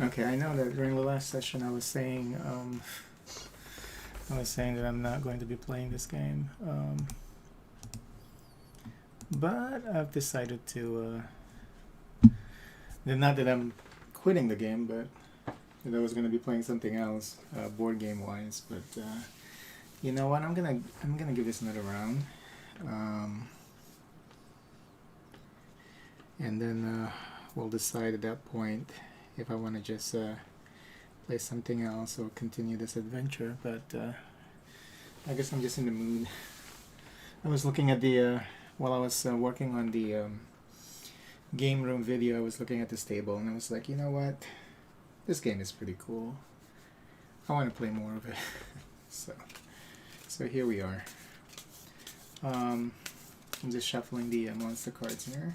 Okay, I know that during the last session I was saying that I'm not going to be playing this game, but I've decided to. Not that I'm quitting the game, but that I was going to be playing something else, board game wise. But you know what? I'm gonna give this another round, and then we'll decide at that point if I want to just play something else or continue this adventure. But I guess I'm just in the mood. I was looking at the while I was working on the game room video, I was looking at this table and I was like, you know what, this game is pretty cool. I want to play more of it. so here we are. I'm just shuffling the monster cards here.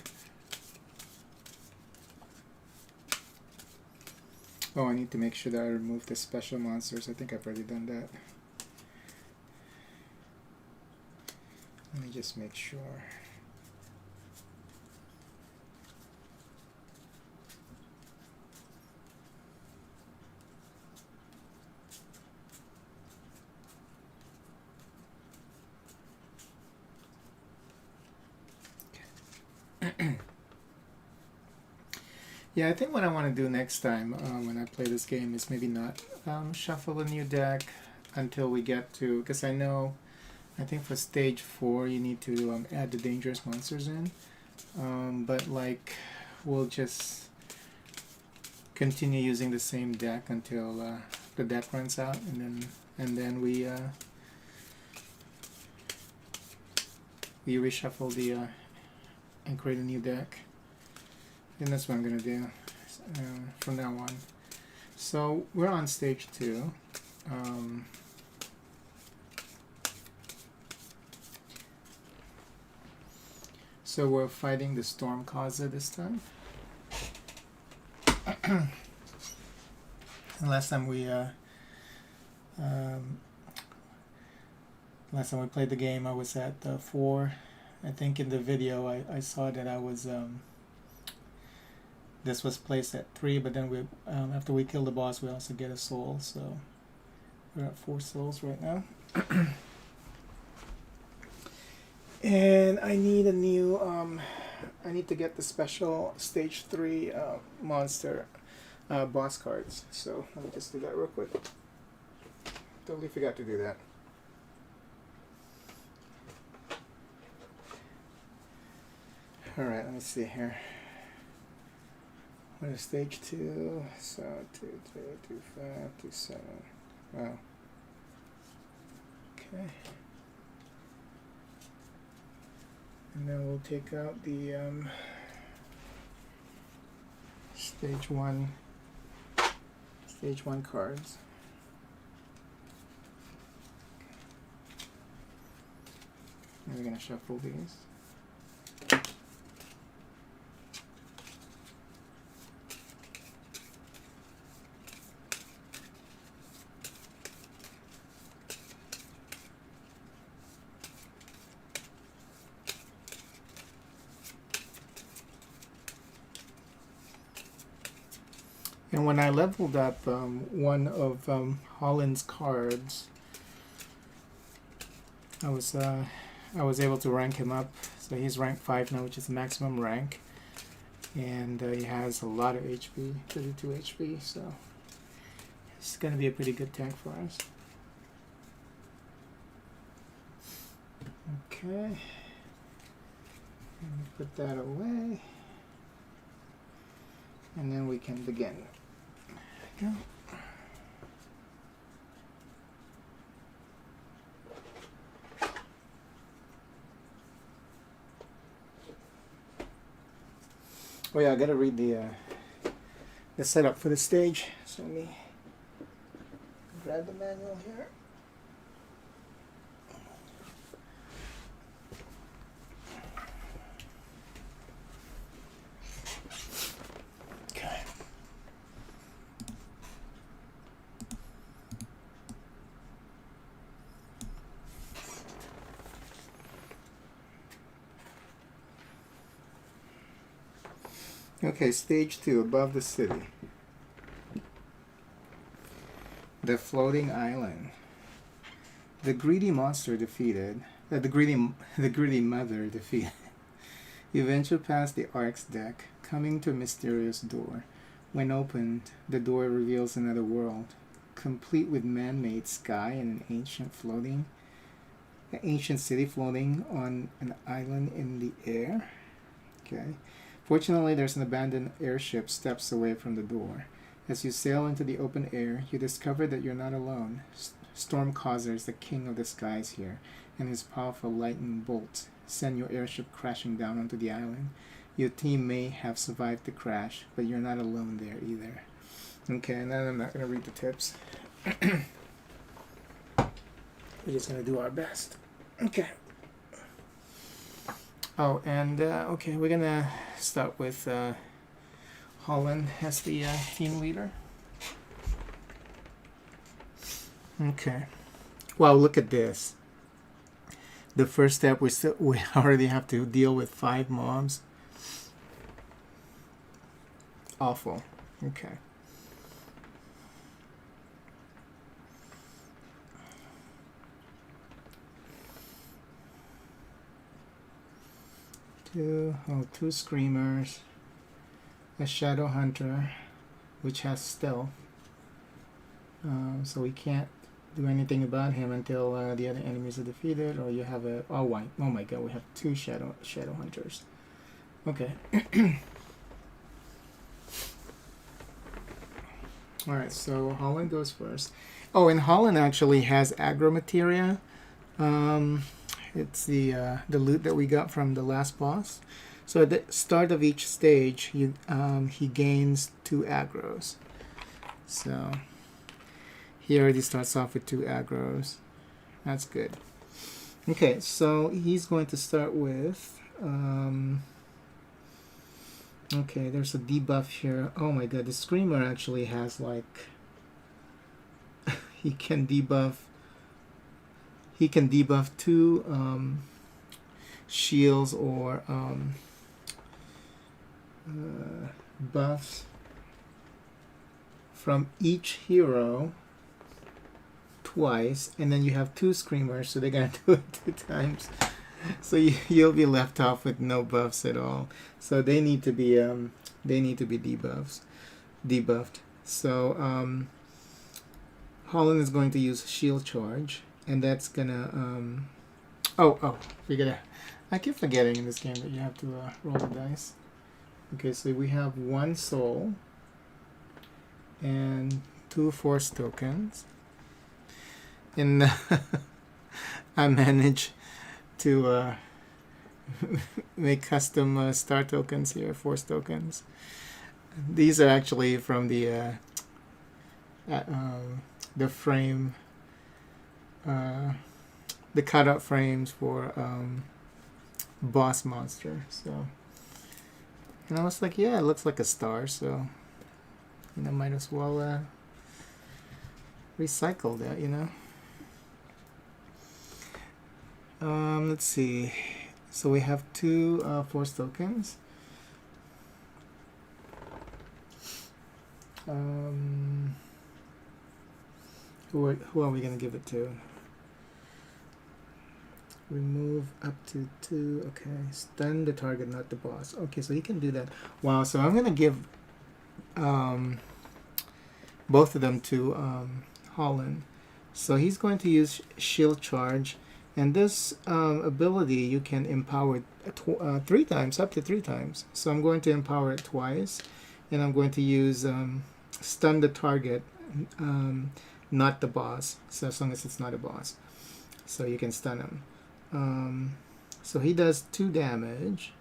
Oh, I need to make sure that I remove the special monsters. I think I've already done that. Let me just make sure. Yeah, I think what I want to do next time when I play this game is maybe not shuffle a new deck until we get to, because I think for stage 4 you need to add the dangerous monsters in, but like we'll just continue using the same deck until the deck runs out, and then we reshuffle the and create a new deck. And that's what I'm going to do from now on. So we're on stage 2. So we're fighting the Storm Causa this time. And last time we played the game, I was at 4. I think in the video I saw that I was this was placed at 3, but then we after we kill the boss, we also get a soul. So we're at 4 souls right now. And I need a new. I need to get the special stage 3 monster boss cards. So let me just do that real quick. Totally forgot to do that. All right, let me see here. What is stage 2? So 2, 3, 2, 5, 2, 7. Wow. Okay. And then we'll take out the stage 1 cards. And we're gonna shuffle these. And when I leveled up one of Holland's cards, I was able to rank him up. So he's rank 5 now, which is the maximum rank, and he has a lot of HP, 32 HP. So it's going to be a pretty good tank for us. Okay, and put that away, and then we can begin. Go. Oh yeah, I gotta read the setup for the stage. So let me grab the manual here. Okay, stage 2, above the city. The floating island. The greedy monster defeated. The greedy mother defeated. You venture past the Ark's deck, coming to a mysterious door. When opened, the door reveals another world, complete with man-made sky and an ancient city floating on an island in the air. Okay. Fortunately, there's an abandoned airship steps away from the door. As you sail into the open air, you discover that you're not alone. Storm Causer is the king of the skies here, and his powerful lightning bolts send your airship crashing down onto the island. Your team may have survived the crash, but you're not alone there either. Okay, and then I'm not going to read the tips. We're just going to do our best. Okay. Oh, and okay, we're going to start with Holland as the team leader. Okay. Wow, look at this. The first step, we already have to deal with 5 mobs. Awful. Okay. Two screamers, a shadow hunter, which has stealth, so we can't do anything about him until the other enemies are defeated, or you have a oh my god, we have 2 shadow hunters. Okay. All right, so Holland goes first. Oh, and Holland actually has Aggro Materia. It's the loot that we got from the last boss. So at the start of each stage, he gains 2 aggros. So he already starts off with 2 aggros. That's good. Okay, so he's going to start with. Okay, there's a debuff here. Oh my god, the Screamer actually has like. He can debuff 2 shields or buffs from each hero twice, and then you have 2 screamers, so they're gonna do it 2 times. So you'll be left off with no buffs at all. So they need to be debuffed. So Holland is going to use shield charge, and that's gonna I keep forgetting in this game that you have to roll the dice. Okay, so we have 1 soul and 2 force tokens, and I managed to make custom star tokens here, force tokens. These are actually from the frame, the cutout frames for boss monster. So, and I was like, yeah, it looks like a star, so I might as well recycle that, you know. Let's see. So we have 2 force tokens. Who are we gonna give it to? Remove up to 2. Okay, stun the target, not the boss. Okay, so you can do that. Wow. So I'm gonna give both of them to Holland. So he's going to use shield charge. And this ability you can empower 3 times, up to 3 times. So I'm going to empower it twice, and I'm going to use stun the target, not the boss. So as long as it's not a boss, so you can stun him. So he does 2 damage.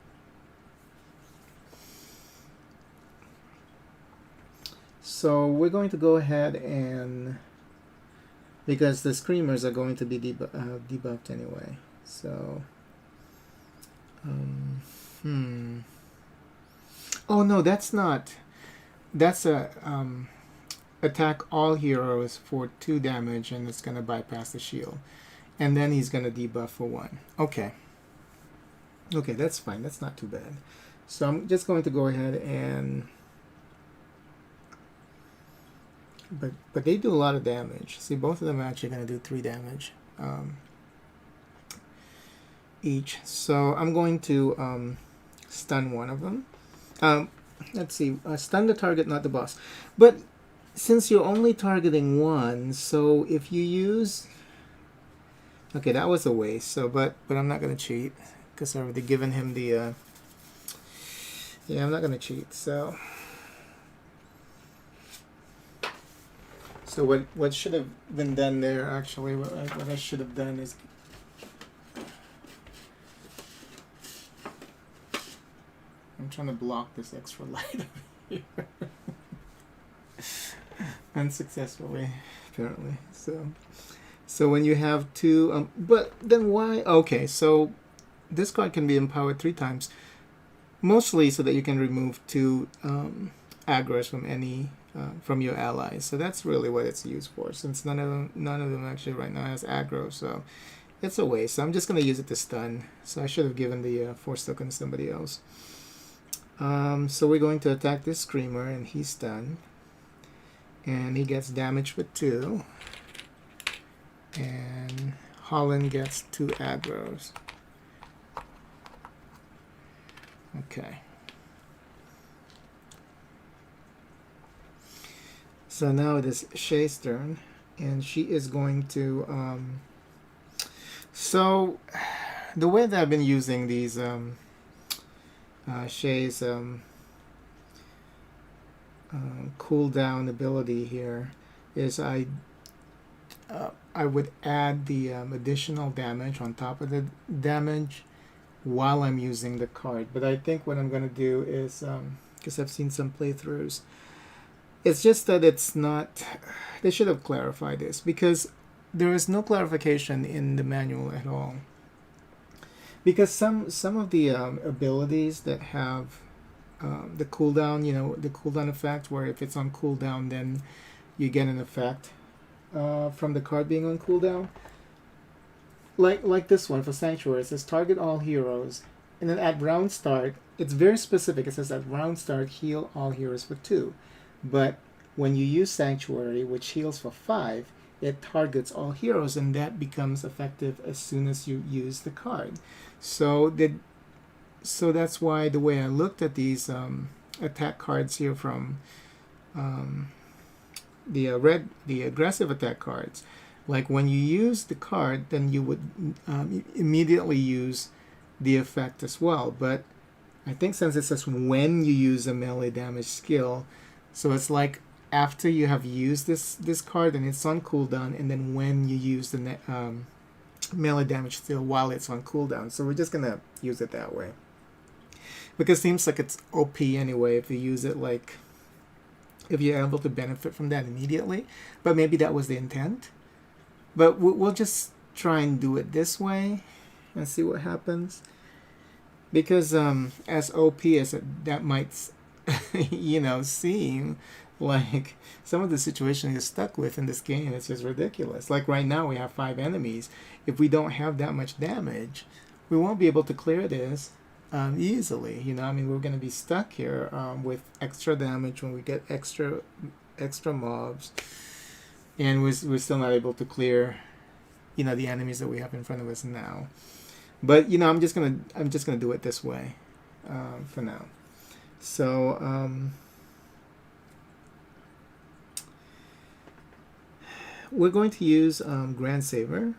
So we're going to go ahead and. Because the screamers are going to be debuffed anyway. So, oh no, that's not. That's a attack all heroes for 2 damage, and it's gonna bypass the shield, and then he's gonna debuff for 1. Okay. Okay, that's fine. That's not too bad. So I'm just going to go ahead and but they do a lot of damage. See, both of them are actually going to do 3 damage each. So I'm going to stun one of them. Let's see, stun the target, not the boss. But since you're only targeting one, so if you use... Okay, that was a waste. So, but I'm not going to cheat because I've already given him the... Yeah, I'm not going to cheat. So what should have been done there, actually, what I should have done is... I'm trying to block this extra light over here. Unsuccessfully, apparently. So when you have 2... but then why... Okay, so this card can be empowered 3 times. Mostly so that you can remove 2 aggros from any... from your allies. So that's really what it's used for, since none of them actually right now has aggro, so it's a waste. So I'm just going to use it to stun. So I should have given the force token to somebody else. So we're going to attack this Screamer, and he's stunned. And he gets damage with 2. And Holland gets 2 aggros. Okay. So now it is Shay's turn, and she is going to... so the way that I've been using these Shay's cooldown ability here is I would add the additional damage on top of the damage while I'm using the card. But I think what I'm going to do is, because I've seen some playthroughs, it's just that it's not... They should have clarified this, because there is no clarification in the manual at all. Because some of the abilities that have the cooldown, you know, the cooldown effect, where if it's on cooldown, then you get an effect from the card being on cooldown. Like this one for Sanctuary, it says target all heroes, and then at round start, it's very specific. It says at round start, heal all heroes for 2. But when you use Sanctuary, which heals for 5, it targets all heroes, and that becomes effective as soon as you use the card. So that's why the way I looked at these attack cards here from the aggressive attack cards, like when you use the card, then you would immediately use the effect as well. But I think since it says when you use a melee damage skill, so it's like after you have used this card and it's on cooldown, and then when you use the melee damage skill while it's on cooldown. So we're just gonna use it that way, because it seems like it's OP anyway if you use it, like if you're able to benefit from that immediately. But maybe that was the intent. But we'll just try and do it this way and see what happens. Because as OP as that might, you know, seem, like some of the situations you're stuck with in this game, it's just ridiculous. Like right now we have 5 enemies. If we don't have that much damage, we won't be able to clear this easily. You know, I mean, we're going to be stuck here with extra damage when we get extra mobs, and we're still not able to clear, you know, the enemies that we have in front of us now. But you know, I'm just gonna do it this way for now. So we're going to use Grand Saver,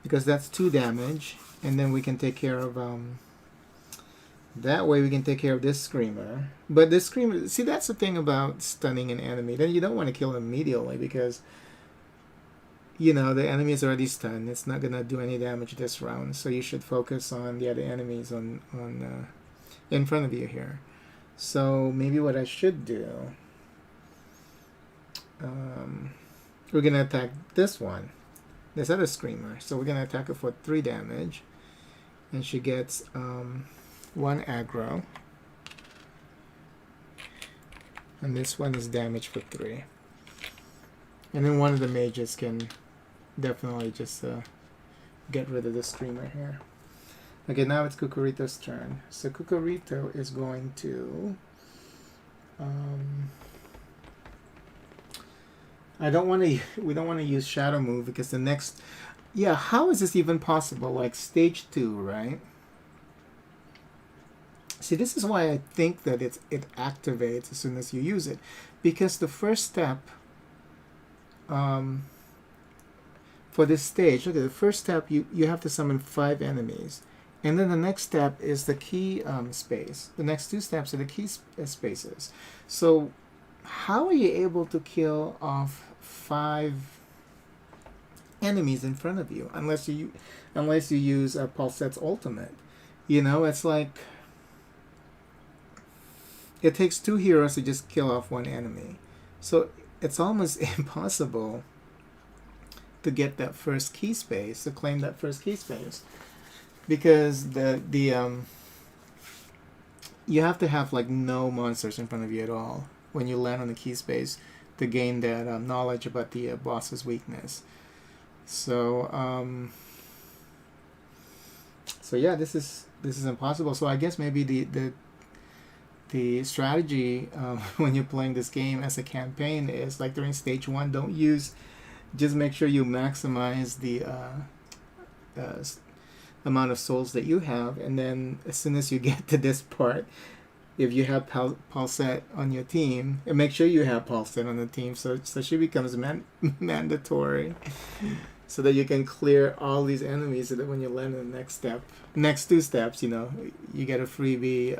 because that's 2 damage, and then we can take care of that way we can take care of this Screamer. But this Screamer, see, that's the thing about stunning an enemy. Then you don't want to kill him immediately, because you know the enemy is already stunned. It's not gonna do any damage this round, so you should focus on the other enemies on in front of you here. So maybe what I should do, we're gonna attack this one, this other Screamer. So we're gonna attack her for 3 damage, and she gets 1 aggro, and this one is damage for 3. And then one of the mages can definitely just get rid of the Screamer here. Okay, now it's Kukurito's turn. So Kukurito is going to I don't want to. We don't want to use Shadow Move because the next. Yeah, how is this even possible? Like stage 2, right? See, this is why I think that it activates as soon as you use it, because the first step for this stage, look at the first step. You have to summon 5 enemies, and then the next step is the key space. The next 2 steps are the key spaces. So, how are you able to kill off 5 enemies in front of you unless you use Palsette's ultimate? You know, it's like it takes 2 heroes to just kill off 1 enemy. So it's almost impossible to get that first key space, to claim that first key space, because you have to have like no monsters in front of you at all when you land on the key space to gain that knowledge about the boss's weakness. So so yeah, this is impossible. So I guess maybe the strategy when you're playing this game as a campaign is like during stage 1, just make sure you maximize the amount of souls that you have, and then as soon as you get to this part, if you have Palsette on your team, and make sure you have Palsette on the team, so she becomes mandatory, so that you can clear all these enemies, so that when you land in the next 2 steps, you know, you get a freebie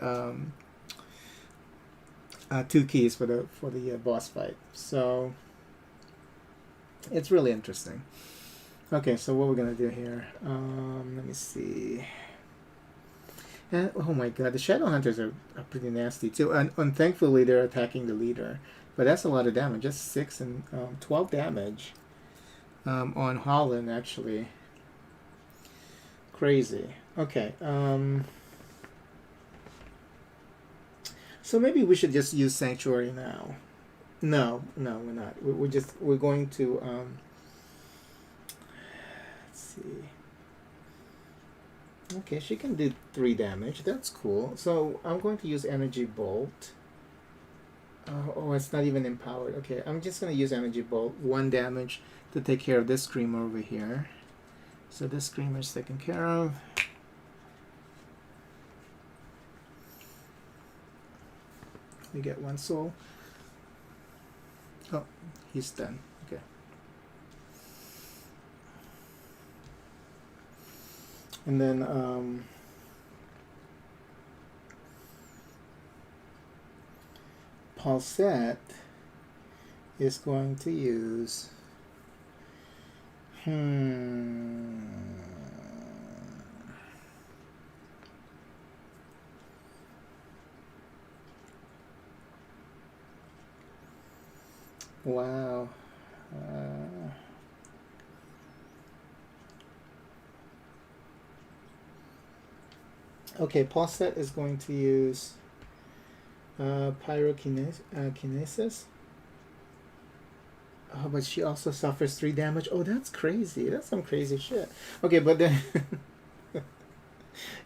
2 keys for the boss fight. So it's really interesting. Okay, so what we're gonna do here? Let me see. And oh my god, the Shadow Hunters are pretty nasty too. And thankfully they're attacking the leader, but that's a lot of damage. Just 6 and 12 damage on Holland, actually. Crazy. Okay. So maybe we should just use Sanctuary now. No, we're not. We're going to let's see. Okay, she can do 3 damage. That's cool. So I'm going to use Energy Bolt. Oh, it's not even empowered. Okay, I'm just going to use Energy Bolt. 1 damage to take care of this Screamer over here. So this Screamer is taken care of. We get 1 soul. Oh, he's done. Okay. And then Palsette is going to use wow. Okay, Palsette is going to use Pyrokinesis. Oh, but she also suffers 3 damage. Oh, that's crazy. That's some crazy shit. Okay, but then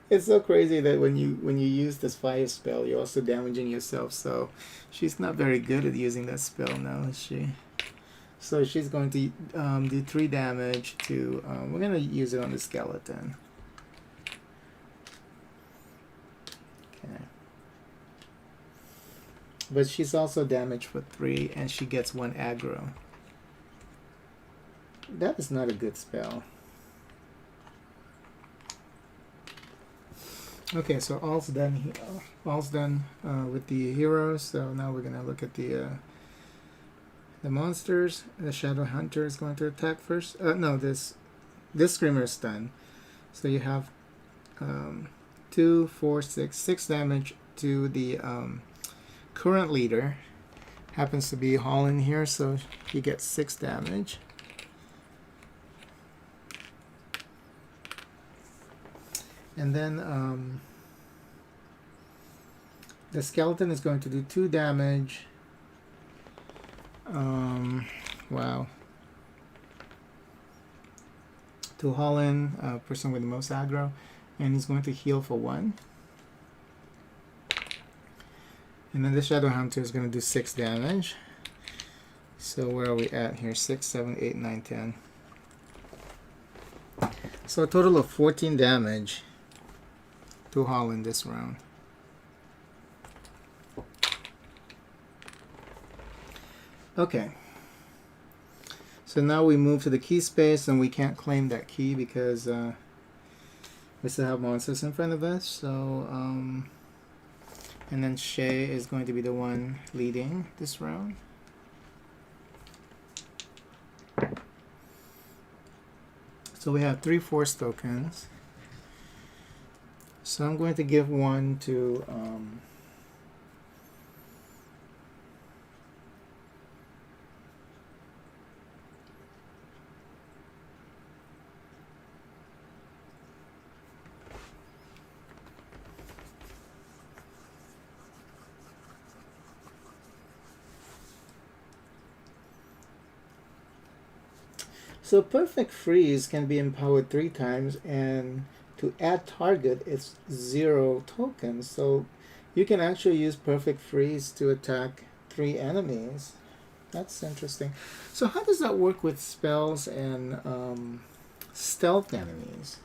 it's so crazy that when you use this fire spell, you're also damaging yourself. So she's not very good at using that spell now, is she? So she's going to do 3 damage to. We're gonna use it on the skeleton. Okay. But she's also damaged for 3, and she gets 1 aggro. That is not a good spell. Okay, so all's done. All's done with the heroes. So now we're gonna look at the monsters. The Shadow Hunter is going to attack first. No, this Screamer is done. So you have 2, 4, 6 damage to the current leader. Happens to be Holland here, so he gets 6 damage. And then the skeleton is going to do 2 damage. Wow. To Holland, person with the most aggro. And he's going to heal for 1. And then the Shadow Hunter is going to do 6 damage. So where are we at here? 6, 7, 8, 9, 10. So a total of 14 damage to Holland this round. Okay. So now we move to the key space, and we can't claim that key because we still have monsters in front of us. So, and then Shay is going to be the one leading this round. So we have 3 force tokens. So I'm going to give one to so perfect freeze can be empowered 3 times, and to add target it's 0 tokens. So you can actually use perfect freeze to attack 3 enemies. That's interesting. So how does that work with spells and stealth enemies?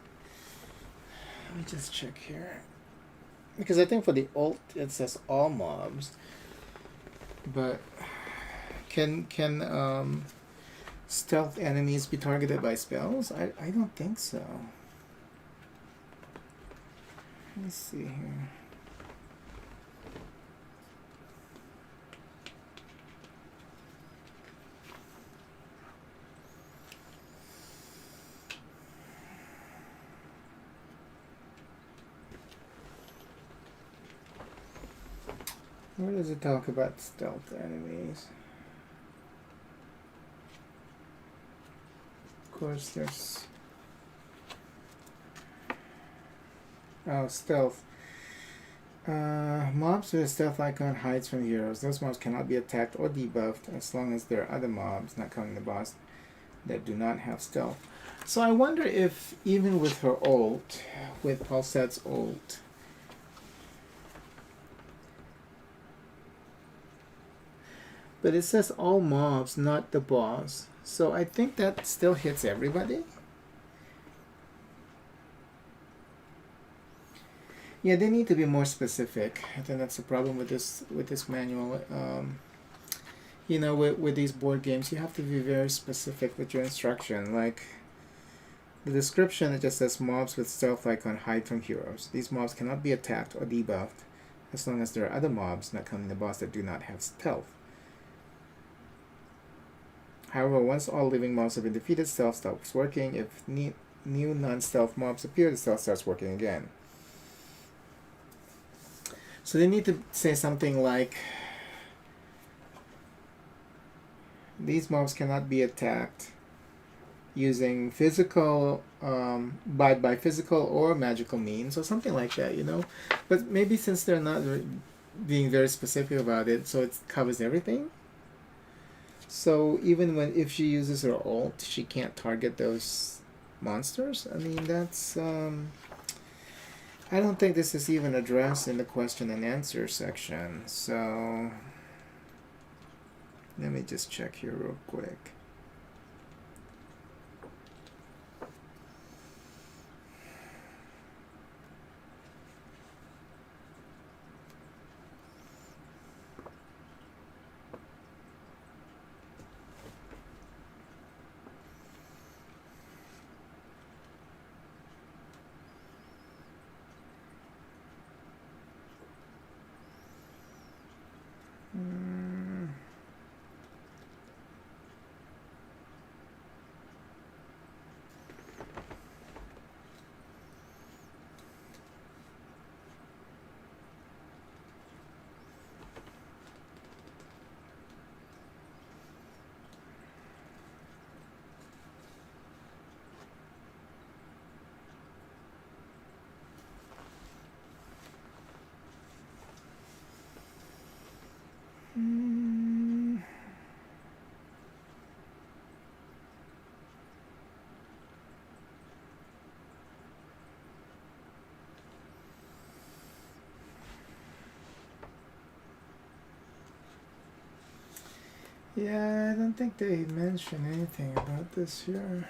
Let me just check here. Because I think for the ult it says all mobs. But can stealth enemies be targeted by spells? I don't think so. Let me see here. Where does it talk about stealth enemies? Of course, there's stealth. Mobs with a stealth icon hides from heroes. Those mobs cannot be attacked or debuffed as long as there are other mobs, not counting the boss, that do not have stealth. So I wonder if even with her ult, with Palsette's ult, but it says all mobs, not the boss. So I think that still hits everybody. Yeah, they need to be more specific. I think that's the problem with this manual. You know, with these board games, you have to be very specific with your instruction. Like the description, it just says mobs with stealth icon hide from heroes. These mobs cannot be attacked or debuffed as long as there are other mobs, not counting the boss, that do not have stealth. However, once all living mobs have been defeated, stealth stops working. If new non-stealth mobs appear, the stealth starts working again. So they need to say something like, these mobs cannot be attacked using physical, by physical or magical means, or something like that, you know? But maybe since they're not being very specific about it, so it covers everything. So even if she uses her ult, she can't target those monsters. I mean, that's I don't think this is even addressed in the question and answer section. So let me just check here real quick. Yeah, I don't think they mention anything about this here.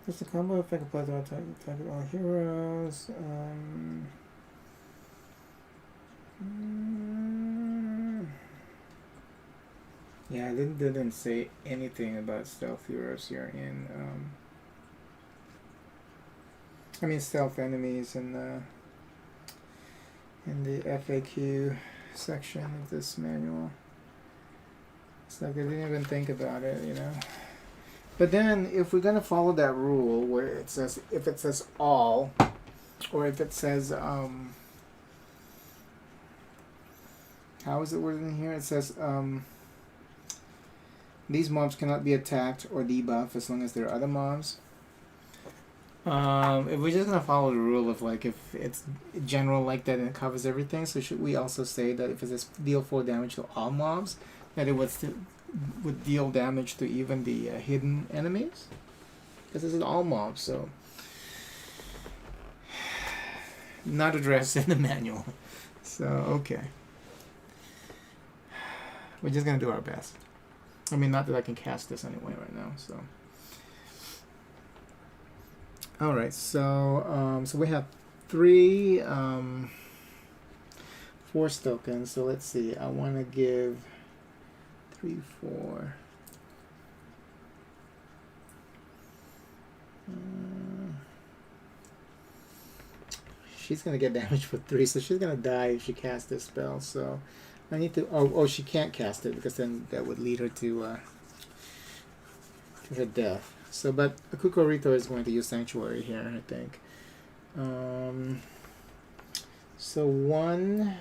It's a combo effect applies to all target all heroes. Yeah, I didn't say anything about stealth heroes here in I mean stealth enemies in the FAQ section of this manual. It's like I didn't even think about it, you know. But then, if we're gonna follow that rule where it says, if it says all, or if it says, how is it worded in here? It says, these mobs cannot be attacked or debuffed as long as there are other mobs. If we're just gonna follow the rule of like, if it's general like that and it covers everything, so should we also say that if it says deal 4 damage to all mobs, that it would deal damage to even the hidden enemies? Because this is all mobs, so not addressed in the manual. So okay, we're just gonna do our best. I mean, not that I can cast this anyway right now. So all right, so so we have 3 force tokens. So let's see. I want to give 3, 4. She's gonna get damage for 3, so she's gonna die if she casts this spell. So I need to. Oh, she can't cast it because then that would lead her to her death. So, but Kukurito is going to use Sanctuary here, I think. So 1.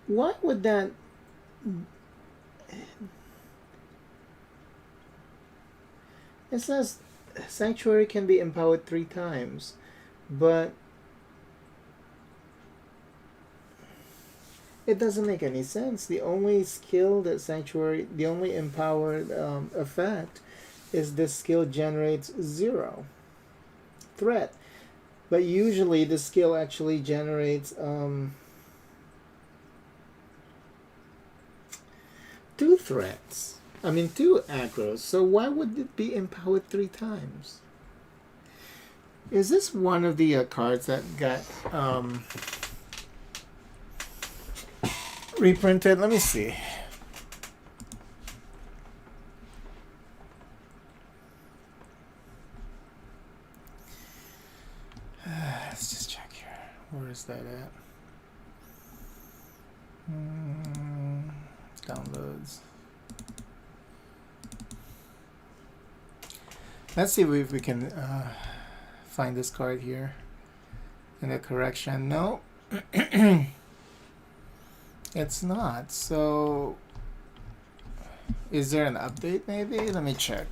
Why would that? It says Sanctuary can be empowered 3 times, but it doesn't make any sense. The only skill that Sanctuary, the only empowered effect is this skill generates 0 threat. But usually the skill actually generates 2 threats. I mean 2 aggros. So why would it be empowered 3 times? Is this one of the cards that got reprinted? Let me see. Let's just check here. Where is that at? Downloads. Let's see if we can find this card here in the correction. No. It's not. So is there an update maybe? Let me check.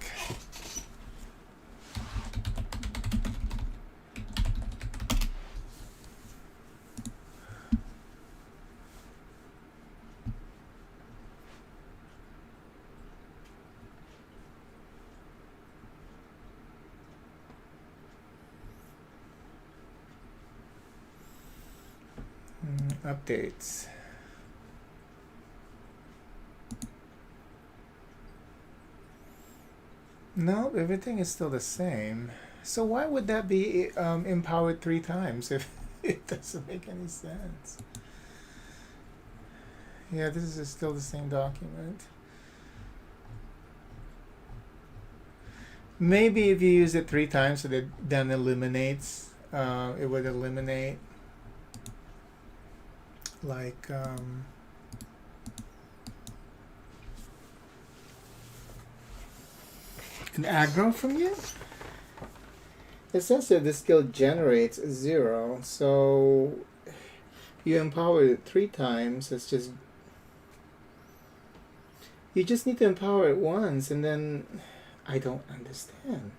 Updates. No, everything is still the same. So why would that be empowered 3 times if it doesn't make any sense? Yeah, this is still the same document. Maybe if you use it 3 times, so that then eliminates. It would eliminate like an aggro from you? It says that this skill generates 0, so you empower it 3 times. It's just you just need to empower it once, and then I don't understand.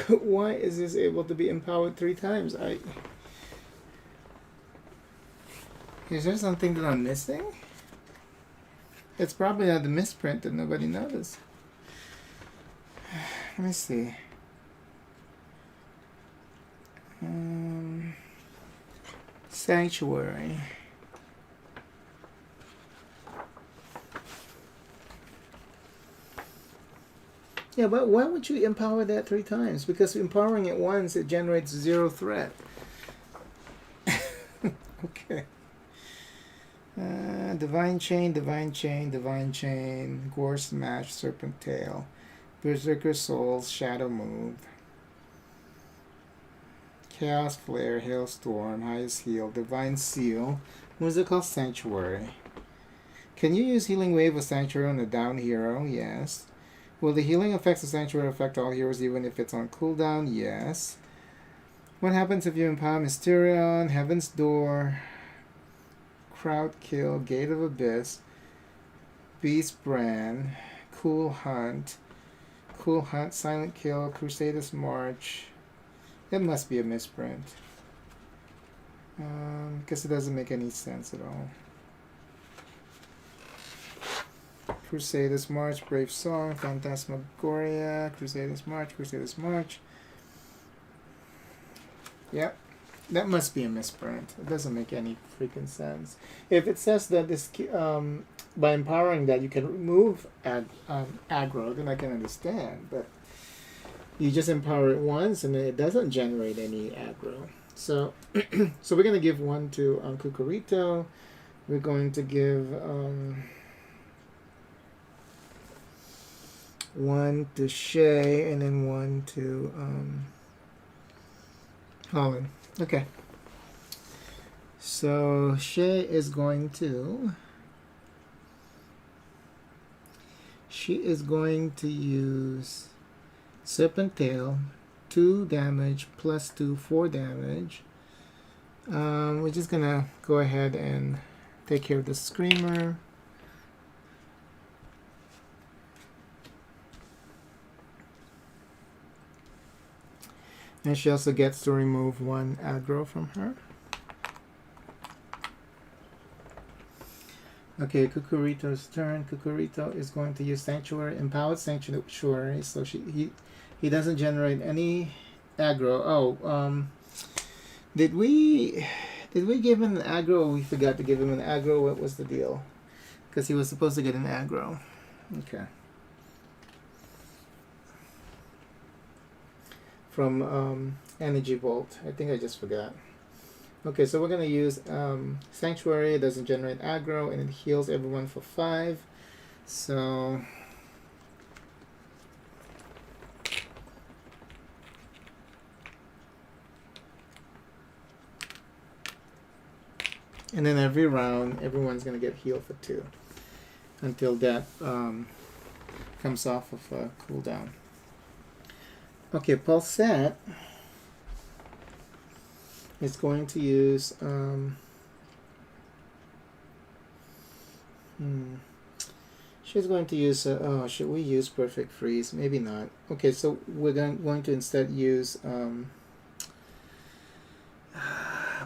Why is this able to be empowered 3 times? Is there something that I'm missing? It's probably not the misprint that nobody noticed. Let me see. Sanctuary. Yeah, but why would you empower that 3 times? Because empowering it once, it generates 0 threat. Okay. Divine Chain, Divine Chain, Divine Chain, Gore Smash, Serpent Tail, Berserker Souls, Shadow Move, Chaos Flare, Hailstorm, Highest Heal, Divine Seal. What is it called? Sanctuary. Can you use Healing Wave of Sanctuary on a down hero? Yes. Will the healing effects of Sanctuary affect all heroes even if it's on cooldown? Yes. What happens if you empower Mysterion, Heaven's Door, Crowd Kill, Gate of Abyss, Beast Brand, Cool Hunt, Silent Kill, Crusaders March? It must be a misprint. Because it doesn't make any sense at all. Crusaders March, Brave Song, Phantasmagoria, Crusaders March. Yep, that must be a misprint. It doesn't make any freaking sense. If it says that this by empowering that you can remove aggro, then I can understand. But you just empower it once, and it doesn't generate any aggro. So, so we're gonna give 1 to Kukurito. We're going to give 1 to Shay, and then 1 to Holland. Okay. So Shay is going to. She is going to use Serpent Tail, 2 damage plus 2, 4 damage. We're just gonna go ahead and take care of the Screamer. And she also gets to remove 1 aggro from her. Okay, Kukurito's turn. Kukurito is going to use Sanctuary, Empowered Sanctuary, so he doesn't generate any aggro. Oh, did we give him an aggro, or we forgot to give him an aggro? What was the deal? Because he was supposed to get an aggro. Okay. From Energy Bolt. I think I just forgot. Okay, so we're going to use Sanctuary. It doesn't generate aggro, and it heals everyone for 5. So and then every round, everyone's going to get healed for 2 until that comes off of cooldown. Okay, Palsette is going to use she's going to use oh, should we use Perfect Freeze? Maybe not. Okay, so we're going to instead use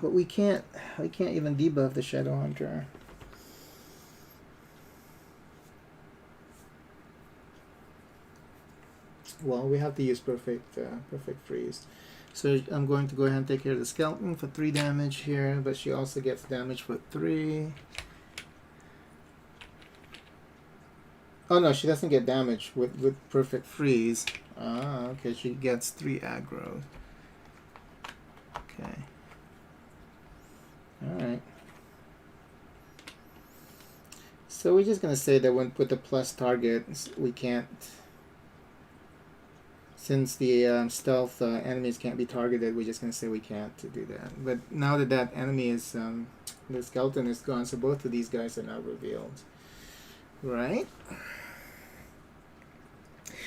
but we can't even debuff the Shadow Hunter. Well, we have to use Perfect Freeze. So I'm going to go ahead and take care of the Skeleton for 3 damage here, but she also gets damage for 3. Oh no, she doesn't get damage with Perfect Freeze. Ah, okay, she gets 3 aggro. Okay. Alright. So we're just going to say that when with the plus target, we can't... Since the stealth enemies can't be targeted, we're just going to say we can't do that. But now that that enemy is, the skeleton is gone, so both of these guys are now revealed. Right?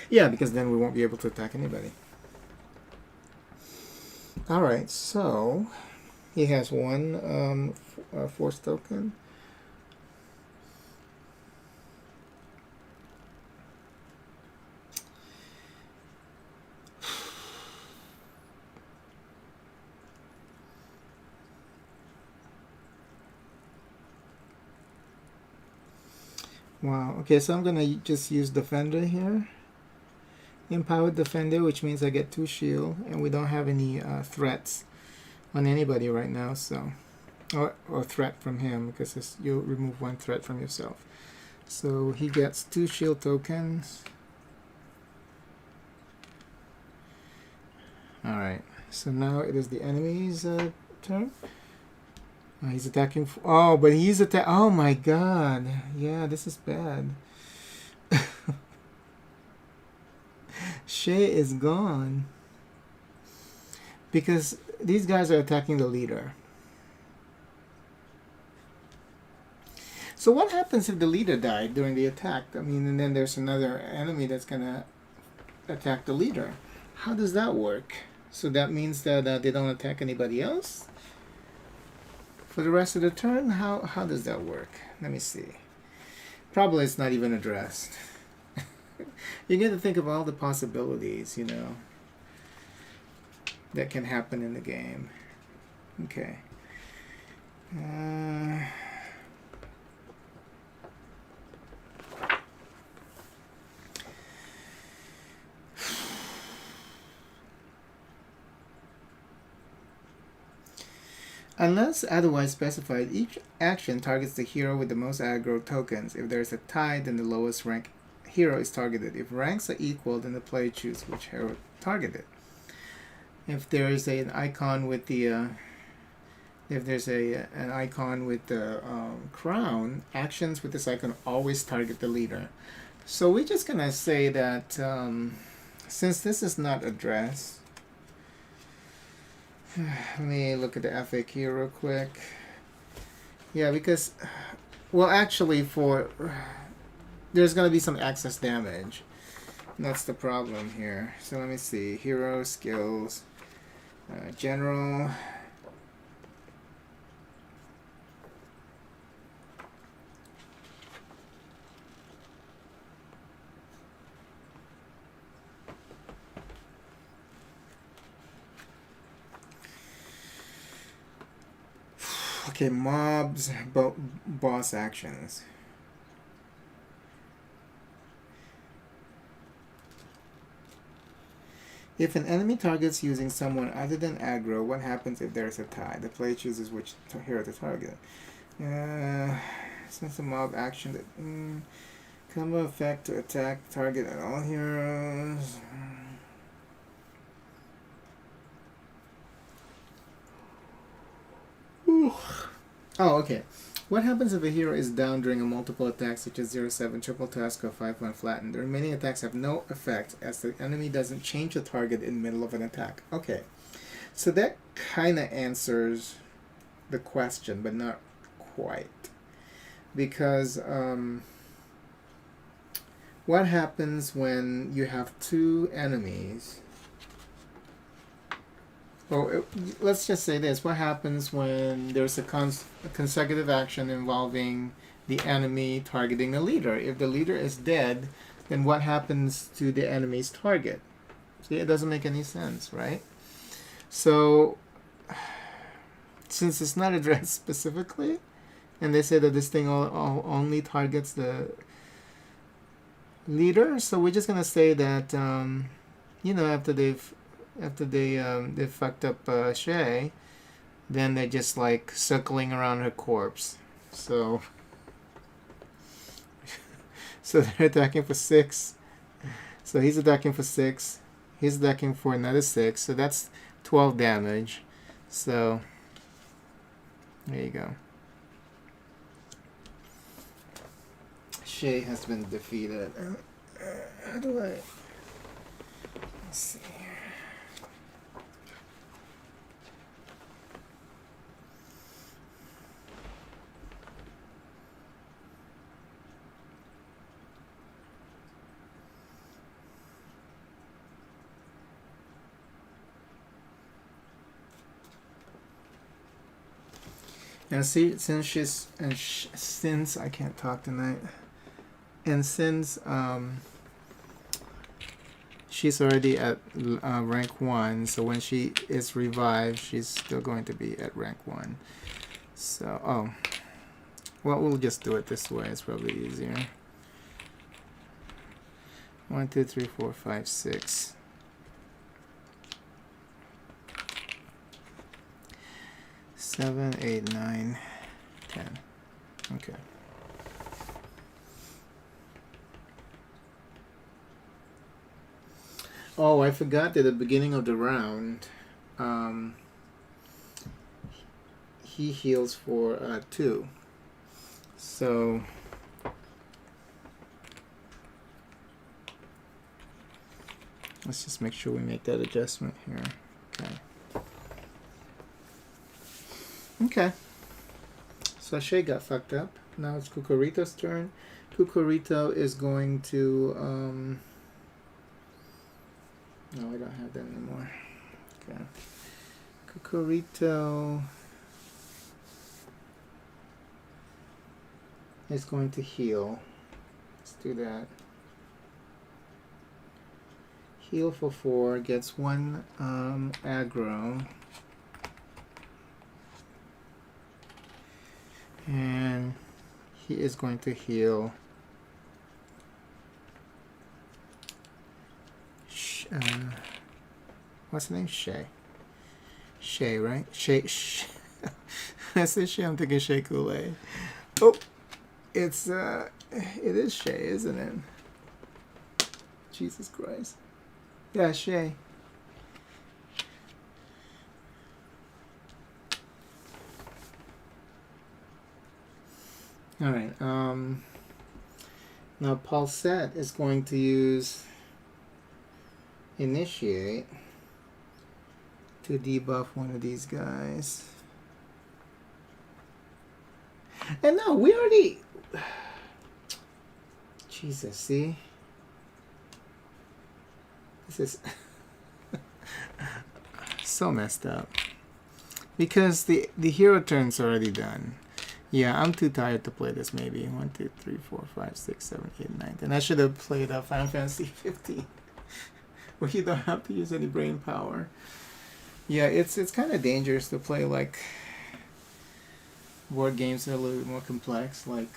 Yeah, because then we won't be able to attack anybody. All right, so he has one force token. Wow. Okay, so I'm gonna just use Defender here. Empowered Defender, which means I get 2 shield, and we don't have any threats on anybody right now, so or threat from him, because you remove 1 threat from yourself. So he gets 2 shield tokens. Alright, so now it is the enemy's turn. He's attacking. Oh, but he's oh my god. Yeah, this is bad. Shay is gone. Because these guys are attacking the leader. So what happens if the leader died during the attack? I mean, and then there's another enemy that's gonna attack the leader. How does that work? So that means that they don't attack anybody else for the rest of the turn? How does that work? Let me see. Probably it's not even addressed. You get to think of all the possibilities, you know, that can happen in the game. Okay. Unless otherwise specified, each action targets the hero with the most aggro tokens. If there is a tie, then the lowest rank hero is targeted. If ranks are equal, then the player chooses which hero targeted. If there is an icon with the an icon with the crown, actions with this icon always target the leader. So we're just gonna say that since this is not addressed. Let me look at the FAQ real quick. Yeah, because, well, actually, there's going to be some access damage. That's the problem here. So let me see. Hero, skills, general. Okay, mobs, boss actions. If an enemy targets using someone other than aggro, what happens if there is a tie? The player chooses which hero to target. Since a mob action that combo effect to attack target at all heroes. Oh, okay. What happens if a hero is down during a multiple attack such as 0-7, triple task, or 5-1 flattened? The remaining attacks have no effect as the enemy doesn't change the target in the middle of an attack. Okay. So that kind of answers the question, but not quite. Because what happens when you have 2 enemies? Well, let's just say this. What happens when there's a consecutive action involving the enemy targeting the leader? If the leader is dead, then what happens to the enemy's target? See, it doesn't make any sense, right? So, since it's not addressed specifically, and they say that this thing only targets the leader, so we're just going to say that, you know, after they fucked up Shay, then they're just like circling around her corpse. So they're attacking for 6. So he's attacking for 6. He's attacking for another 6. So that's 12 damage. So there you go. Shay has been defeated. How do I? Let's see. And see, since I can't talk tonight, and since she's already at rank 1, so when she is revived, she's still going to be at rank 1. So, well, we'll just do it this way. It's probably easier. 1, 2, 3, 4, 5, 6. 7, 8, 9, 10. Okay. Oh, I forgot that at the beginning of the round, he heals for 2. So let's just make sure we make that adjustment here. Okay. Okay. So Shay got fucked up. Now it's Kukurito's turn. Kukurito is going to no, I don't have that anymore. Okay. Kukurito is going to heal. Let's do that. Heal for 4, gets 1 aggro. And he is going to heal what's the name? Shay. Shay, right? Shay. I said Shay, I'm thinking Shay Kool-Aid. Oh, it is Shay, isn't it? Jesus Christ. Yeah, Shay. All right. Now Palsette is going to use Initiate to debuff one of these guys. And no, we already... Jesus, see? This is so messed up. Because the hero turn's already done. Yeah, I'm too tired to play this maybe. 1, 2, 3, 4, 5, 6, 7, 8, 9, 10. I should have played Final Fantasy 15. Where you don't have to use any brain power. Yeah, it's kind of dangerous to play like board games that are a little bit more complex, like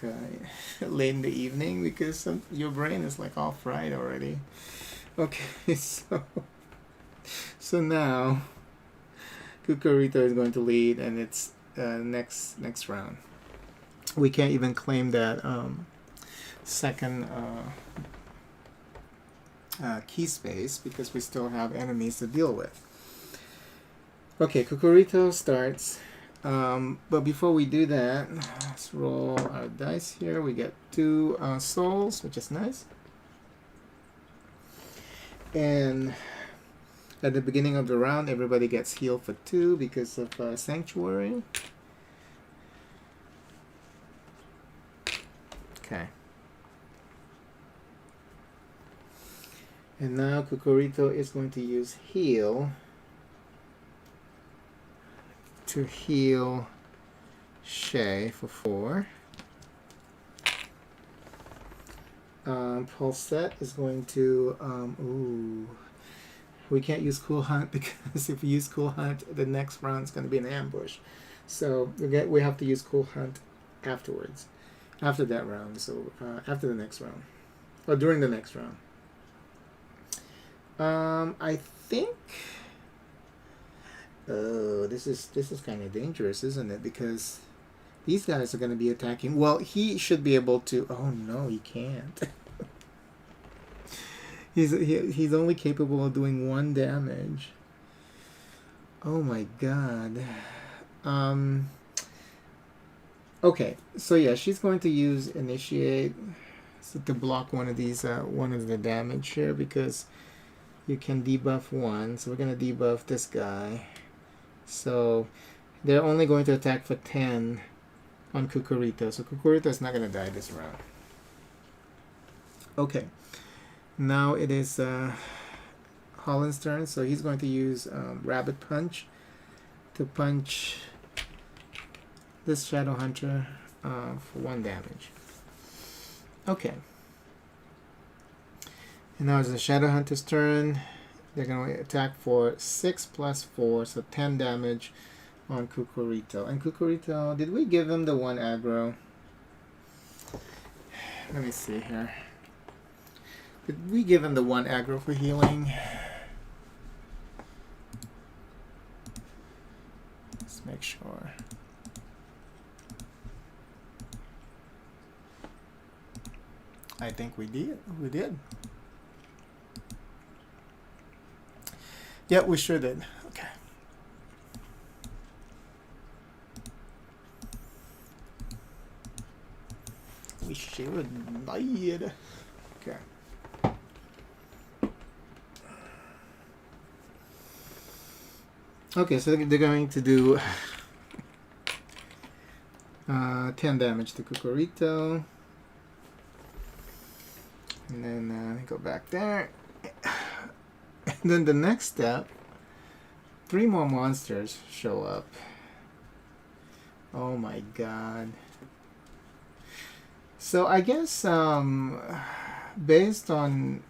late in the evening, because your brain is like all fried already. Okay, so now Kukurito is going to lead, and it's next round. We can't even claim that second key space because we still have enemies to deal with. Okay, Kukurito starts. But before we do that, let's roll our dice here. We get 2 souls, which is nice. And at the beginning of the round, everybody gets healed for 2 because of Sanctuary. Okay. And now Kukurito is going to use heal to heal Shay for 4. Palsette is going to we can't use Cool Hunt because if we use Cool Hunt, the next round is going to be an ambush. So we have to use Cool Hunt afterwards, after that round. So after the next round, or during the next round. I think. Oh, this is kind of dangerous, isn't it? Because these guys are going to be attacking. Well, he should be able to. Oh no, he can't. He's only capable of doing 1 damage. Oh my god. Okay, so yeah, she's going to use Initiate to block one of these one of the damage here because you can debuff 1. So we're gonna debuff this guy. So they're only going to attack for 10 on Kukurito. So Kukurito is not going to die this round. Okay. Now it is Holland's turn. So he's going to use Rabbit Punch to punch this Shadow Hunter for 1 damage. Okay. And now it's the Shadow Hunter's turn. They're going to attack for 6 plus 4, so 10 damage on Kukurito. And Kukurito, did we give him the 1 aggro? Let me see here. Did we give him the 1 aggro for healing? Let's make sure. I think we did. We did. Yeah, we sure did. Okay. We sure did. Okay. Okay, so they're going to do 10 damage to Kukurito. And then go back there. And then the next step, 3 more monsters show up. Oh my god. So I guess based on,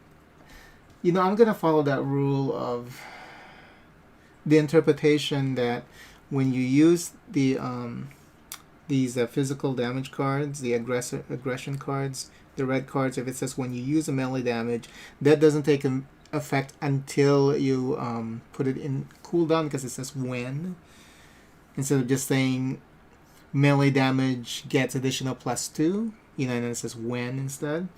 I'm going to follow that rule of the interpretation that when you use the these physical damage cards, the aggression cards, the red cards, if it says when you use a melee damage, that doesn't take effect until you put it in cooldown, because it says when, instead of just saying melee damage gets additional +2, and then it says when instead.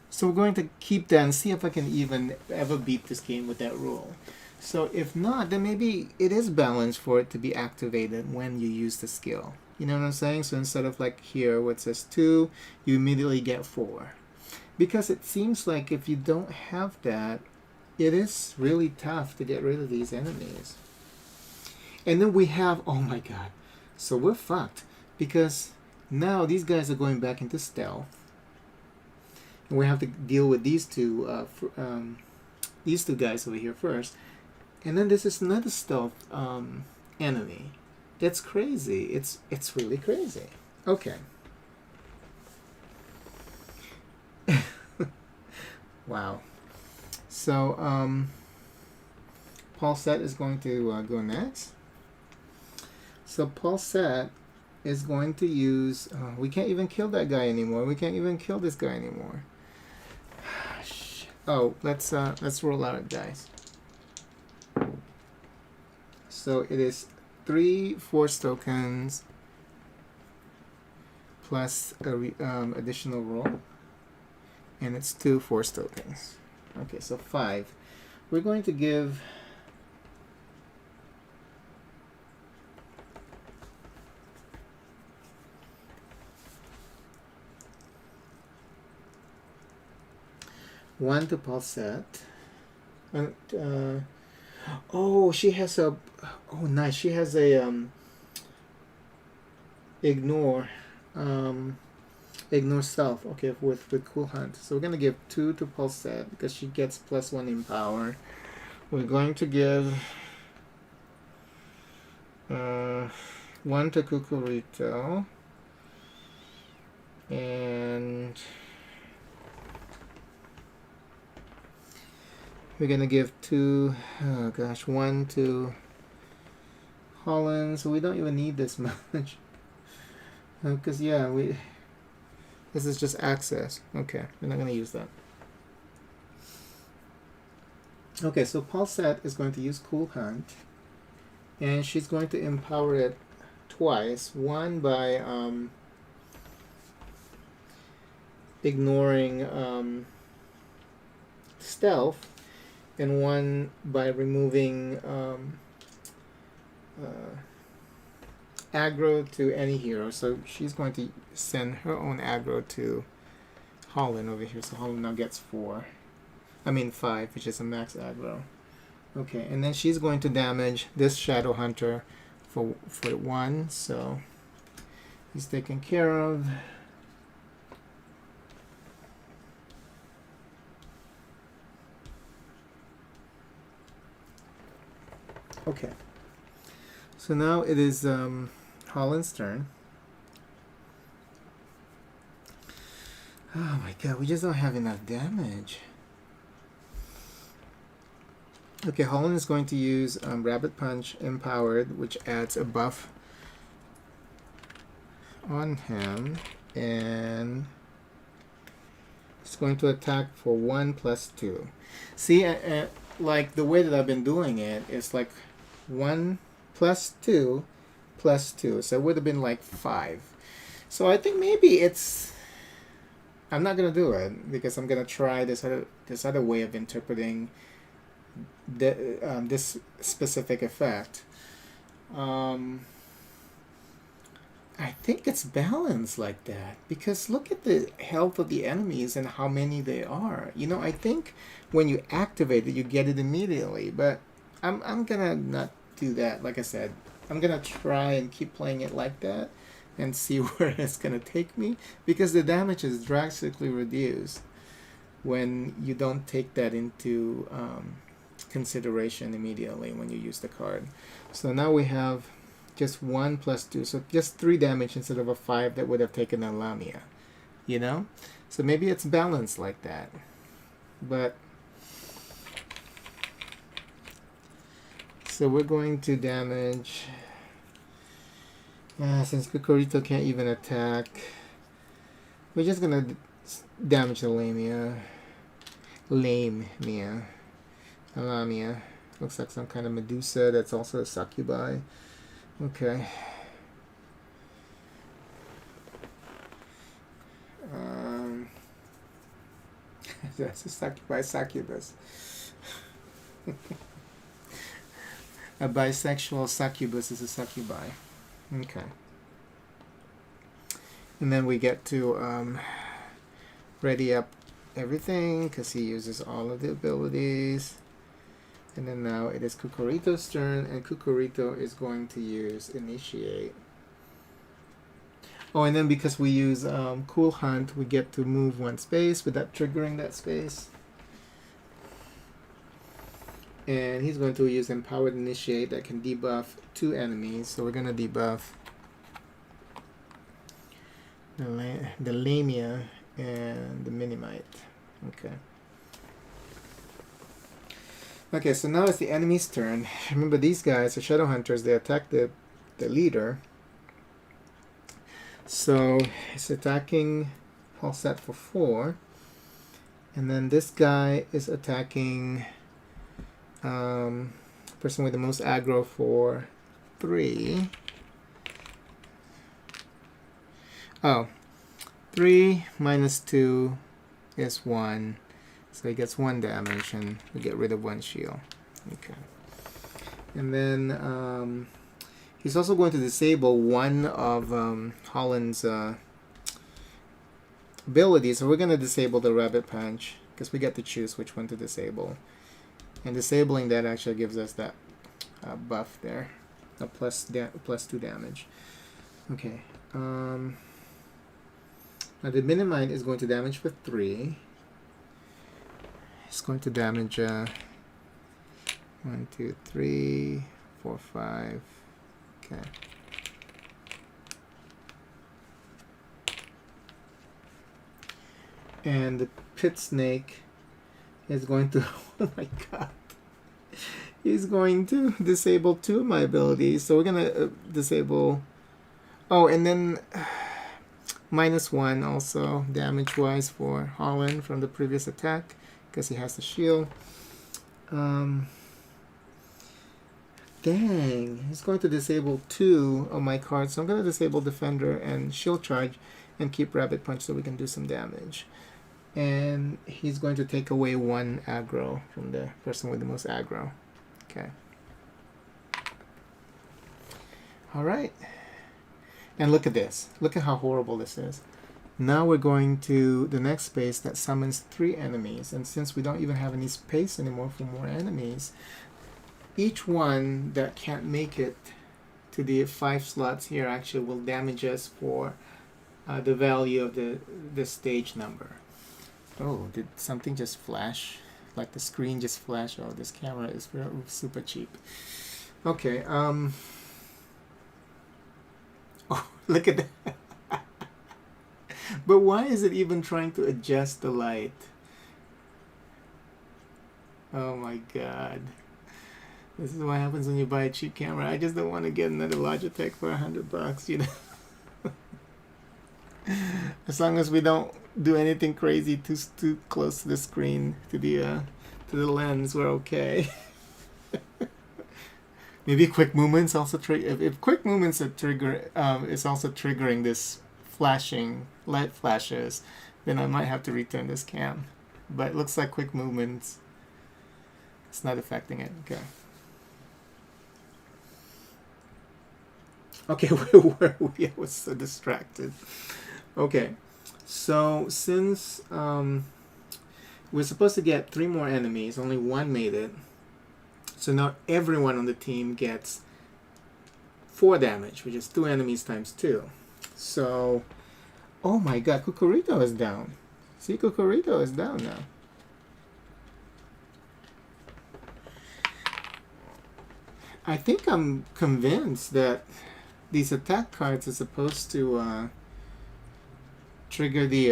So we're going to keep that and see if I can even ever beat this game with that rule. So if not, then maybe it is balanced for it to be activated when you use the skill. You know what I'm saying? So instead of like here where it says 2, you immediately get 4. Because it seems like if you don't have that, it is really tough to get rid of these enemies. And then we have, oh my god, so we're fucked. Because now these guys are going back into stealth. And we have to deal with these two guys over here first. And then this is another stealth enemy. It's crazy. It's really crazy. Okay. Wow. So Palsette is going to go next. So Palsette is going to use. We can't even kill that guy anymore. We can't even kill this guy anymore. Shit. Oh, let's roll out, guys. So it is 3 force tokens plus a additional roll, and it's 2 force tokens. Okay, so 5. We're going to give one to Palsette. Oh, she has a. Oh, nice. She has a ignore stealth. Okay, with Cool Hunt. So we're gonna give 2 to Palsette because she gets +1 in power. We're going to give 1 to Kukurito, and we're gonna give 1 to Holland, so we don't even need this much. Because this is just access. Okay, we're not gonna use that. Okay, so Palsette is going to use Cool Hunt, and she's going to empower it twice. One by ignoring stealth, and one by removing aggro to any hero. So she's going to send her own aggro to Holland over here. So Holland now gets 5, which is a max aggro. Okay, and then she's going to damage this Shadow Hunter for 1. So he's taken care of. Okay. So now it is Holland's turn. Oh my god, we just don't have enough damage. Okay, Holland is going to use Rabbit Punch Empowered, which adds a buff on him, and it's going to attack for 1 + 2. See, like the way that I've been doing it is like 1 + 2 + 2, so it would have been like 5. So I think maybe it's... I'm not gonna do it because I'm gonna try this other way of interpreting this specific effect. I think it's balanced like that because look at the health of the enemies and how many they are. You know, I think when you activate it, you get it immediately. But I'm gonna not do that. Like I said, I'm gonna try and keep playing it like that and see where it's gonna take me because the damage is drastically reduced when you don't take that into consideration immediately when you use the card. So now we have just 1 + 2, so just 3 damage instead of a 5 that would have taken a Lamia, you know? So maybe it's balanced like that. But so we're going to damage, since Kukurito can't even attack, we're just gonna damage the Lamia. Lamia. Looks like some kind of Medusa that's also a succubi. Okay. That's a succubus. A bisexual succubus is a succubi. Okay. And then we get to ready up everything because he uses all of the abilities. And then now it is Kukurito's turn, and Kukurito is going to use Initiate. Oh, and then because we use Cool Hunt, we get to move 1 space without triggering that space. And he's going to use Empowered Initiate that can debuff 2 enemies. So we're going to debuff the Lamia and the Minimite. Okay. Okay, so now it's the enemy's turn. Remember, these guys are Shadow Hunters. They attack the leader. So it's attacking Palsette for 4. And then this guy is attacking person with the most aggro for 3. Oh, 3 minus 2 is 1. So he gets 1 damage and we get rid of 1 shield. Okay. And then he's also going to disable one of Holland's abilities. So we're going to disable the Rabbit Punch because we get to choose which one to disable. And disabling that actually gives us that buff there. A plus 2 damage. Okay. Now the Minimite is going to damage for 3. It's going to damage 1, 2, 3, 4, 5. Okay. And the Pit Snake is going to, oh my god, he's going to disable 2 of my abilities. So we're going to disable, oh, and then -1 also damage wise for Holland from the previous attack because he has the shield. Dang, he's going to disable 2 of my cards. So I'm going to disable Defender and Shield Charge and keep Rabbit Punch so we can do some damage. And he's going to take away 1 aggro from the person with the most aggro. Okay. Alright. And look at this. Look at how horrible this is. Now we're going to the next space that summons 3 enemies. And since we don't even have any space anymore for more enemies, each one that can't make it to the 5 slots here actually will damage us for the value of the stage number. Oh, did something just flash? Like the screen just flashed? Oh, this camera is super cheap. Okay, Oh, look at that. But why is it even trying to adjust the light? Oh my god. This is what happens when you buy a cheap camera. I just don't want to get another Logitech for $100, you know. As long as we don't do anything crazy too close to the screen, to the lens, we're okay. Maybe quick movements also trigger. If quick movements are is also triggering this flashing light flashes, then I might have to return this cam. But it looks like quick movements, it's not affecting it. Okay. Okay, where were we? I was so distracted. Okay, so since we're supposed to get 3 more enemies, only 1 made it. So now everyone on the team gets 4 damage, which is 2 enemies times 2. So, oh my god, Kukurito is down. See, Kukurito is down now. I think I'm convinced that these attack cards are supposed to trigger the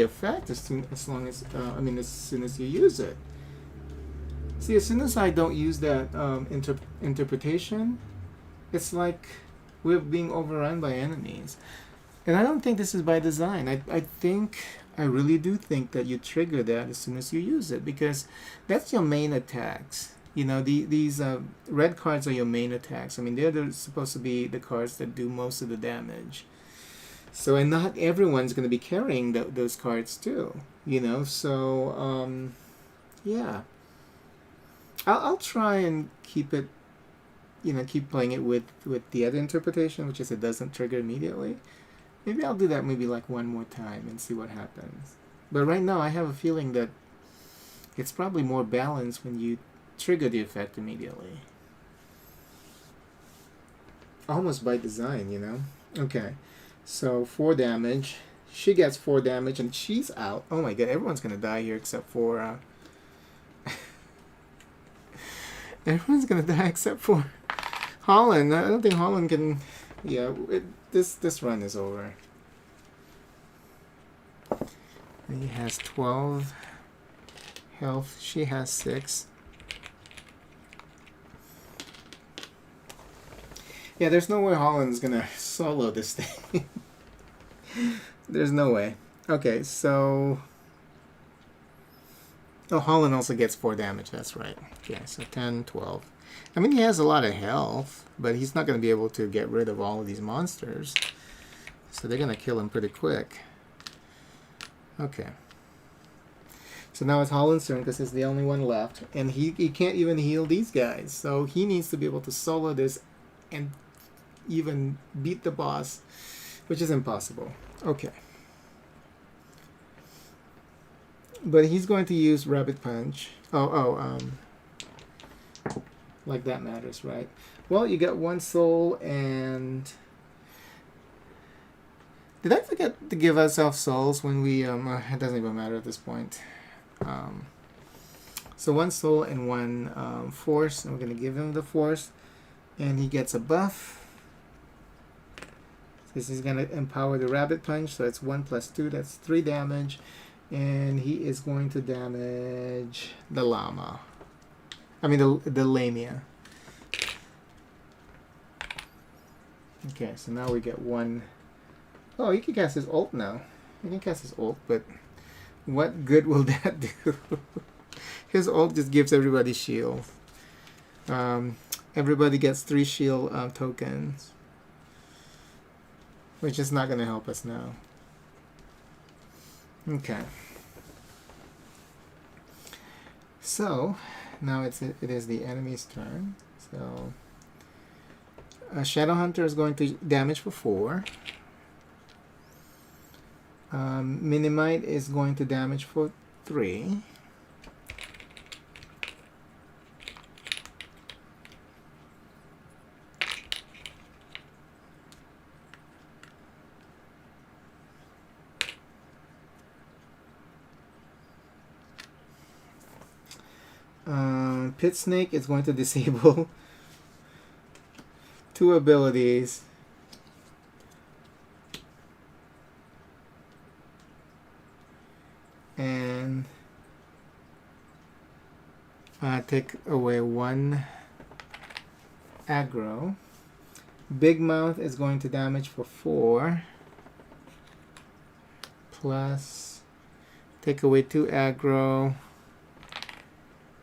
effect as soon as you use it. See, as soon as I don't use that interpretation, it's like we're being overrun by enemies. And I don't think this is by design. I really do think that you trigger that as soon as you use it, because that's your main attacks. You know, these red cards are your main attacks. I mean, they're supposed to be the cards that do most of the damage. So, and not everyone's going to be carrying those cards too. You know, so yeah. I'll try and keep it, you know, keep playing it with the other interpretation, which is it doesn't trigger immediately. Maybe I'll do that maybe like 1 more time and see what happens. But right now I have a feeling that it's probably more balanced when you trigger the effect immediately. Almost by design, you know. Okay, so 4 damage. She gets 4 damage and she's out. Oh my god, everyone's gonna die here except for everyone's gonna die except for Holland. I don't think Holland can. Yeah, this run is over. He has 12 health. She has 6. Yeah, there's no way Holland's gonna solo this thing. There's no way. Okay, so. Oh, Holland also gets 4 damage, that's right. Okay, so 10, 12. I mean, he has a lot of health, but he's not going to be able to get rid of all of these monsters. So they're going to kill him pretty quick. Okay. So now it's Holland's turn because he's the only one left. And he can't even heal these guys. So he needs to be able to solo this and even beat the boss, which is impossible. Okay. But he's going to use Rabbit Punch. Like that matters, right? Well, you got 1 soul and... Did I forget to give ourselves souls when we... it doesn't even matter at this point. So 1 soul and 1 force. And we're going to give him the force. And he gets a buff. This is going to empower the Rabbit Punch. So it's 1 plus 2. That's 3 damage. And he is going to damage the llama. I mean the lamia. Okay, so now we get 1. Oh, he can cast his ult now. He can cast his ult, but what good will that do? His ult just gives everybody shield. Everybody gets 3 shield tokens, which is not going to help us now. Okay. So now it is the enemy's turn. So Shadow Hunter is going to damage for 4. Minimite is going to damage for 3. Pit Snake is going to disable 2 abilities Take away 1 aggro. Big Mouth is going to damage for 4. Plus, take away 2 aggro.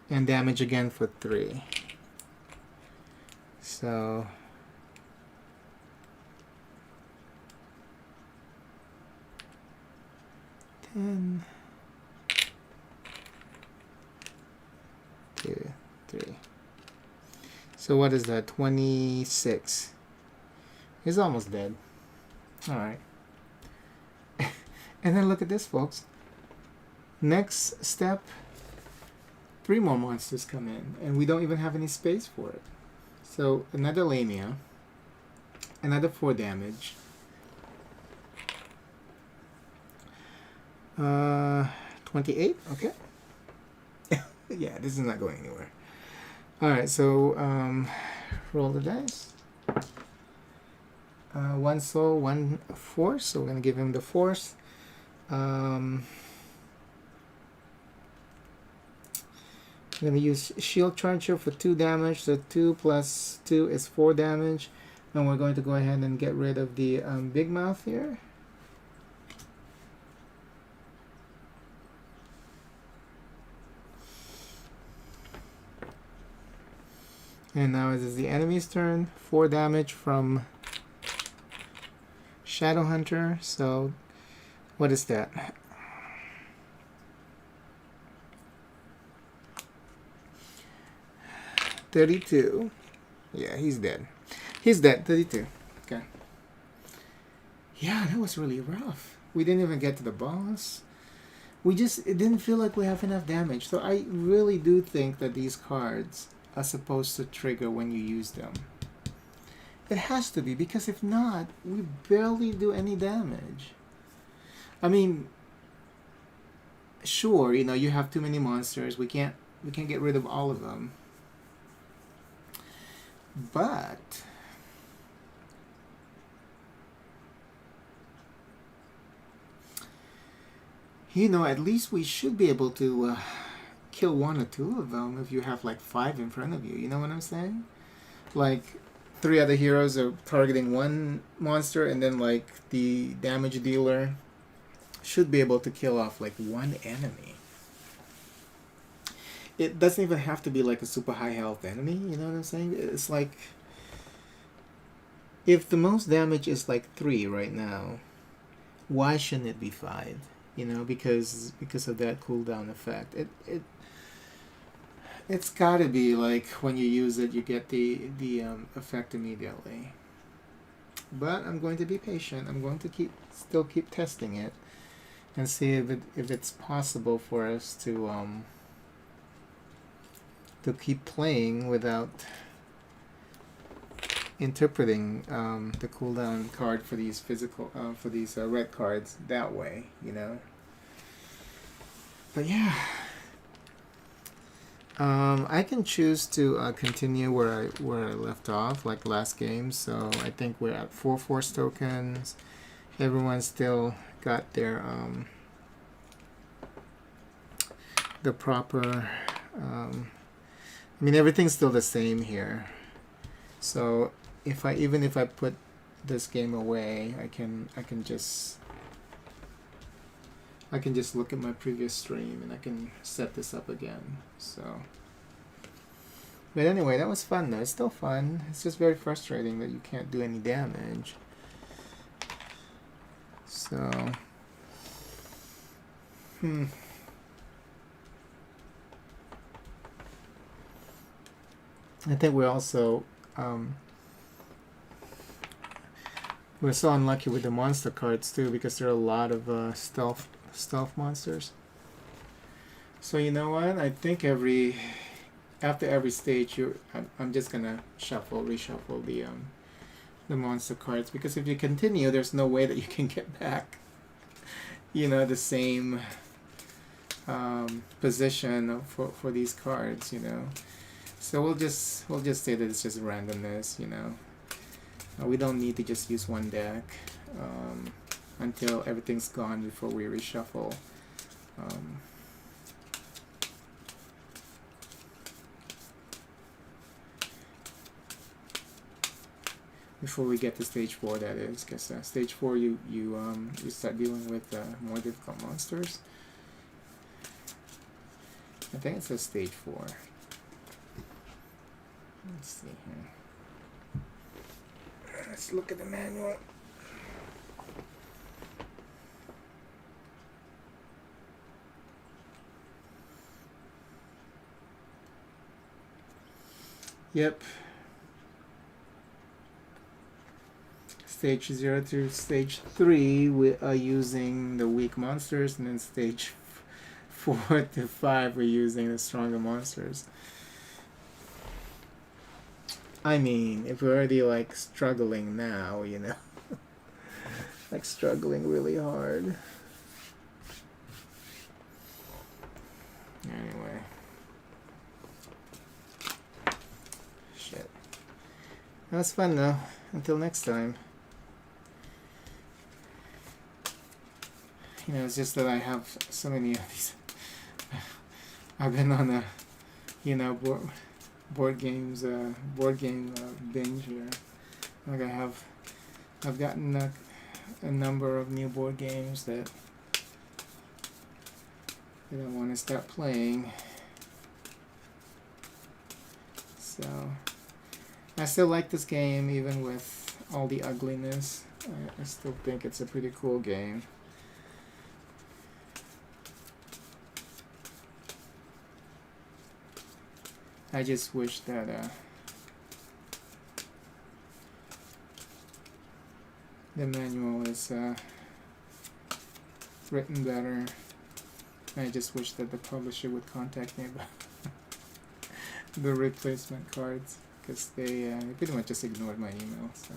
And damage again for 3. So, ten, 2, 3. So what is that? 26. He's almost dead. Alright. And then look at this, folks. Next step, 3 more monsters come in, and we don't even have any space for it. So another Lamia, another 4 damage. 28, okay. Yeah, this is not going anywhere. Alright, so roll the dice. 1 soul, 1 force, so we're going to give him the force. I'm going to use Shield Charger for 2 damage, so 2 plus 2 is 4 damage. And we're going to go ahead and get rid of the Big Mouth here. And now it is the enemy's turn. 4 damage from Shadow Hunter. So, what is that? $32. Yeah, he's dead. He's dead. 32. Okay. Yeah, that was really rough. We didn't even get to the boss. It didn't feel like we have enough damage. So I really do think that these cards are supposed to trigger when you use them. It has to be, because if not, we barely do any damage. I mean, sure, you know, you have too many monsters. We can't get rid of all of them. But you know, at least we should be able to kill 1 or 2 of them if you have like 5 in front of you. You know what I'm saying? Like 3 other heroes are targeting 1 monster, and then like the damage dealer should be able to kill off like 1 enemy. It doesn't even have to be like a super high health enemy. You know what I'm saying? It's like, if the most damage is like 3 right now, why shouldn't it be 5? You know, because of that cooldown effect. It's gotta be like when you use it, you get the effect immediately. But I'm going to be patient. I'm going to still keep testing it and see if it's possible for us to keep playing without interpreting the cooldown card for these red cards that way, you know. But yeah, I can choose to continue where I left off, like last game. So I think we're at 4 force tokens. Everyone's still got their the proper. I mean, everything's still the same here. So even if I put this game away, I can just look at my previous stream and I can set this up again. So, but anyway, that was fun though. It's still fun. It's just very frustrating that you can't do any damage. So, I think we're also we're so unlucky with the monster cards too, because there are a lot of stealth monsters. So you know what? I think after every stage, I'm just gonna reshuffle the monster cards, because if you continue, there's no way that you can get back, you know, the same position for these cards, you know. So we'll just say that it's just randomness, you know. We don't need to just use one deck until everything's gone before we reshuffle. before we get to stage 4, that is, because stage 4 you start dealing with more difficult monsters. I think it says stage 4. Let's see here. Let's look at the manual. Yep. Stage 0 through stage 3 we are using the weak monsters, and then stage 4 to 5 we're using the stronger monsters. I mean, if we're already like struggling now, you know, like struggling really hard. Anyway. Shit. That was fun though. Until next time. You know, it's just that I have so many of these. I've been on a, you know, board game binge here. Like I've gotten a number of new board games that I want to start playing. So I still like this game even with all the ugliness. I still think it's a pretty cool game. I just wish that the manual is written better. I just wish that the publisher would contact me about the replacement cards, because they pretty much just ignored my email. So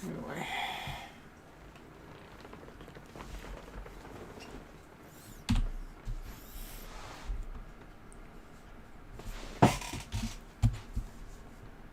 anyway.